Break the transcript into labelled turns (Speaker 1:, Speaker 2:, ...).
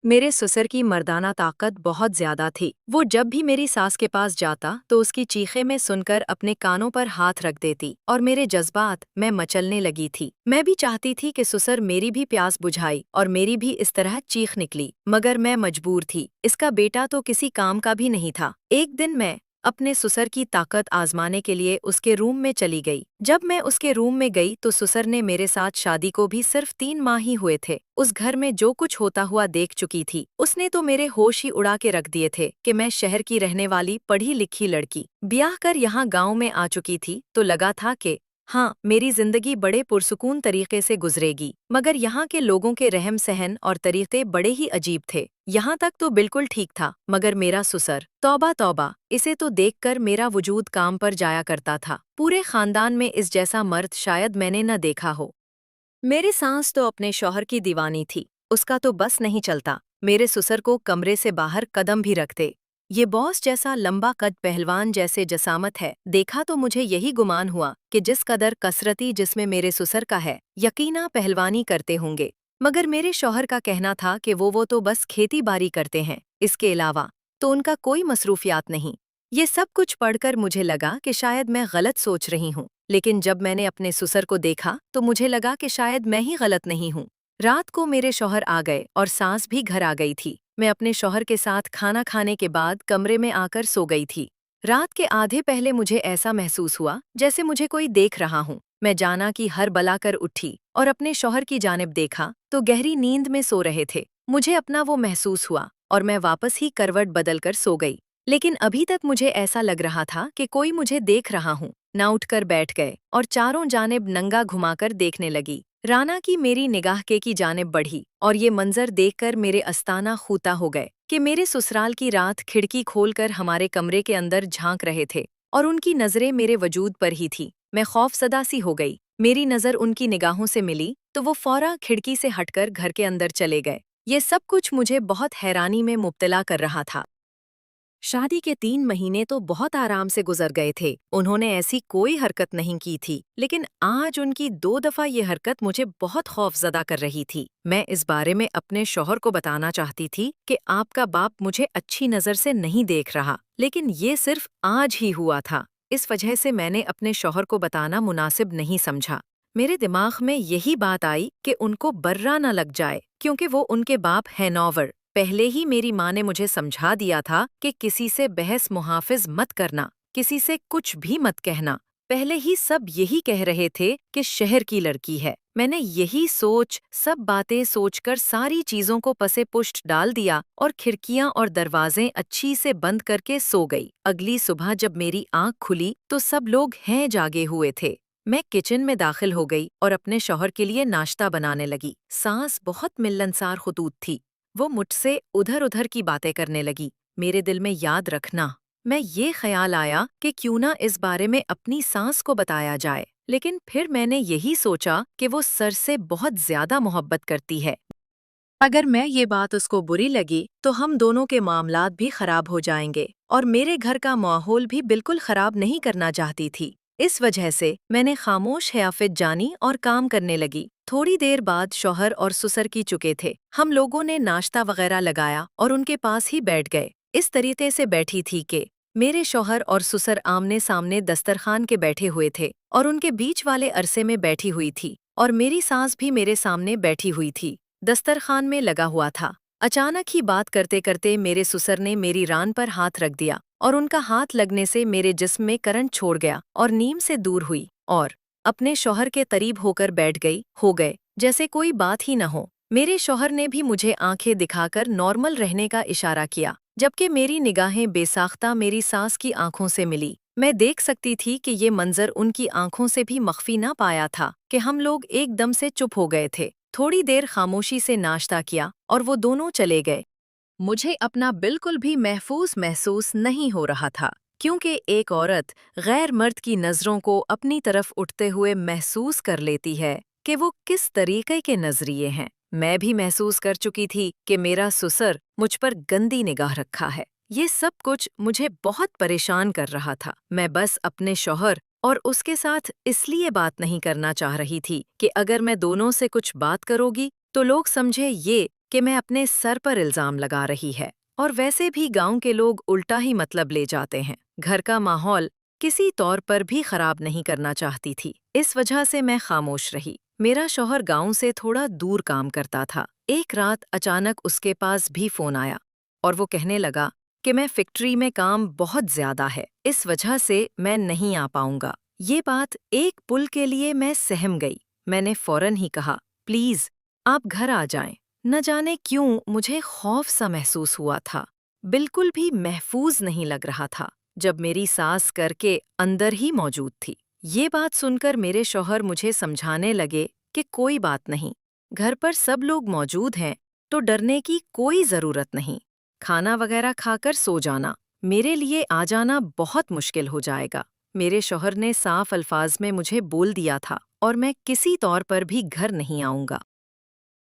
Speaker 1: मेरे ससुर की मर्दाना ताकत बहुत ज्यादा थी। वो जब भी मेरी सास के पास जाता तो उसकी चीखें मैं सुनकर अपने कानों पर हाथ रख देती और मेरे जज्बात मैं मचलने लगी थी। मैं भी चाहती थी कि ससुर मेरी भी प्यास बुझाई और मेरी भी इस तरह चीख निकली, मगर मैं मजबूर थी। इसका बेटा तो किसी काम का भी नहीं था। एक दिन मैं अपने ससुर की ताकत आजमाने के लिए उसके रूम में चली गई। जब मैं उसके रूम में गई तो ससुर ने मेरे साथ शादी को भी सिर्फ 3 माह ही हुए थे। उस घर में जो कुछ होता हुआ देख चुकी थी, उसने तो मेरे होश ही उड़ा के रख दिए थे कि मैं शहर की रहने वाली पढ़ी लिखी लड़की ब्याह कर यहाँ गांव में आ चुकी थी तो लगा था कि हाँ, मेरी जिंदगी बड़े पुरसुकून तरीके से गुजरेगी। मगर यहाँ के लोगों के रहम सहन और तरीके बड़े ही अजीब थे। यहाँ तक तो बिल्कुल ठीक था, मगर मेरा ससुर, तौबा तौबा, इसे तो देखकर मेरा वजूद काम पर जाया करता था। पूरे खानदान में इस जैसा मर्द शायद मैंने न देखा हो। मेरी सास तो अपने शौहर की दीवानी थी, उसका तो बस नहीं चलता। मेरे ससुर को कमरे से बाहर कदम भी रखते। ये बॉस जैसा लंबा कद पहलवान जैसे जसामत है, देखा तो मुझे यही गुमान हुआ कि जिस कदर कसरती जिसमें मेरे ससुर का है, यकीना पहलवानी करते होंगे। मगर मेरे शौहर का कहना था कि वो तो बस खेती बाड़ी करते हैं, इसके अलावा तो उनका कोई मसरूफियात नहीं। ये सब कुछ पढ़कर मुझे लगा कि शायद मैं गलत सोच रही हूँ, लेकिन जब मैंने अपने ससुर को देखा तो मुझे लगा कि शायद मैं ही गलत नहीं हूँ। रात को मेरे शौहर आ गए और सास भी घर आ गई थी। मैं अपने शौहर के साथ खाना खाने के बाद कमरे में आकर सो गई थी। रात के आधे पहले मुझे ऐसा महसूस हुआ जैसे मुझे कोई देख रहा हूँ। मैं जाना कि हर बला कर उठी और अपने शौहर की जानिब देखा तो गहरी नींद में सो रहे थे। मुझे अपना वो महसूस हुआ और मैं वापस ही करवट बदल कर सो गई। लेकिन अभी तक मुझे ऐसा लग रहा था कि कोई मुझे देख रहा हूँ। ना उठकर बैठ गए और चारों जानिब नंगा घुमाकर देखने लगी। राना की मेरी निगाह के की जानिब बढ़ी और ये मंजर देखकर मेरे अस्ताना खूता हो गए कि मेरे ससुराल की रात खिड़की खोलकर हमारे कमरे के अंदर झांक रहे थे और उनकी नजरें मेरे वजूद पर ही थी। मैं खौफजदा सी हो गई। मेरी नजर उनकी निगाहों से मिली तो वो फौरा खिड़की से हटकर घर के अंदर चले गए। ये सब कुछ मुझे बहुत हैरानी में मुब्तला कर रहा था। शादी के 3 महीने तो बहुत आराम से गुजर गए थे। उन्होंने ऐसी कोई हरकत नहीं की थी, लेकिन आज उनकी 2 दफा ये हरकत मुझे बहुत खौफजदा कर रही थी। मैं इस बारे में अपने शौहर को बताना चाहती थी कि आपका बाप मुझे अच्छी नजर से नहीं देख रहा, लेकिन ये सिर्फ आज ही हुआ था। इस वजह से मैंने अपने शौहर को बताना मुनासिब नहीं समझा। मेरे दिमाग में यही बात आई कि उनको बर्रा न लग जाए, क्योंकि वो उनके बाप हैं नौवर। पहले ही मेरी माँ ने मुझे समझा दिया था कि किसी से बहस मुहाफिज मत करना, किसी से कुछ भी मत कहना। पहले ही सब यही कह रहे थे कि शहर की लड़की है। मैंने यही सब बातें सोचकर सारी चीजों को पसे पुष्ट डाल दिया और खिड़कियां और दरवाजे अच्छी से बंद करके सो गई। अगली सुबह जब मेरी आंख खुली तो सब लोग हैं जागे हुए थे। मैं किचन में दाखिल हो गई और अपने शौहर के लिए नाश्ता बनाने लगी। सास बहुत मिलनसार खुतूत थी। वो मुझसे उधर उधर की बातें करने लगी। मेरे दिल में याद रखना, मैं ये ख्याल आया कि क्यों ना इस बारे में अपनी सास को बताया जाए, लेकिन फिर मैंने यही सोचा कि वो सर से बहुत ज्यादा मोहब्बत करती है। अगर मैं ये बात उसको बुरी लगी तो हम दोनों के मामलात भी खराब हो जाएंगे और मेरे घर का माहौल भी बिल्कुल खराब नहीं करना चाहती थी। इस वजह से मैंने खामोश हयाफित जानी और काम करने लगी। थोड़ी देर बाद शौहर और ससुर की चुके थे। हम लोगों ने नाश्ता वगैरह लगाया और उनके पास ही बैठ गए। इस तरीके से बैठी थी कि मेरे शौहर और ससुर आमने सामने दस्तरखान के बैठे हुए थे और उनके बीच वाले अरसे में बैठी हुई थी और मेरी सास भी मेरे सामने बैठी हुई थी। दस्तरखान में लगा हुआ था। अचानक ही बात करते करते मेरे ससुर ने मेरी रान पर हाथ रख दिया और उनका हाथ लगने से मेरे जिस्म में करंट छोड़ गया और नीम से दूर हुई और अपने शौहर के करीब होकर बैठ गई। हो गए जैसे कोई बात ही न हो। मेरे शौहर ने भी मुझे आंखें दिखाकर नॉर्मल रहने का इशारा किया, जबकि मेरी निगाहें बेसाख्ता मेरी सास की आंखों से मिली। मैं देख सकती थी कि ये मंजर उनकी आंखों से भी मख्फी न पाया था कि हम लोग एकदम से चुप हो गए थे। थोड़ी देर खामोशी से नाश्ता किया और वो दोनों चले गए। मुझे अपना बिल्कुल भी महफूज महसूस नहीं हो रहा था, क्योंकि एक औरत गैर मर्द की नज़रों को अपनी तरफ उठते हुए महसूस कर लेती है कि वो किस तरीके के नजरिए हैं। मैं भी महसूस कर चुकी थी कि मेरा ससुर मुझ पर गंदी निगाह रखा है। ये सब कुछ मुझे बहुत परेशान कर रहा था। मैं बस अपने शौहर और उसके साथ इसलिए बात नहीं करना चाह रही थी कि अगर मैं दोनों से कुछ बात करोगी तो लोग समझे ये کہ میں اپنے سر پر الزام لگا رہی ہے، اور ویسے بھی گاؤں کے لوگ الٹا ہی مطلب لے جاتے ہیں۔ گھر کا ماحول کسی طور پر بھی خراب نہیں کرنا چاہتی تھی، اس وجہ سے میں خاموش رہی۔ میرا شوہر گاؤں سے تھوڑا دور کام کرتا تھا۔ ایک رات اچانک اس کے پاس بھی فون آیا اور وہ کہنے لگا کہ میں فیکٹری میں کام بہت زیادہ ہے، اس وجہ سے میں نہیں آ پاؤں گا۔ یہ بات ایک پل کے لیے میں سہم گئی۔ میں نے فوراً ہی کہا، پلیز آپ گھر آ جائیں۔ نہ جانے کیوں مجھے خوف سا محسوس ہوا تھا، بالکل بھی محفوظ نہیں لگ رہا تھا جب میری ساس کر کے اندر ہی موجود تھی۔ یہ بات سن کر میرے شوہر مجھے سمجھانے لگے کہ کوئی بات نہیں، گھر پر سب لوگ موجود ہیں تو ڈرنے کی کوئی ضرورت نہیں، کھانا وغیرہ کھا کر سو جانا، میرے لیے آ جانا بہت مشکل ہو جائے گا۔ میرے شوہر نے صاف الفاظ میں مجھے بول دیا تھا اور میں کسی طور پر بھی گھر نہیں آؤں گا۔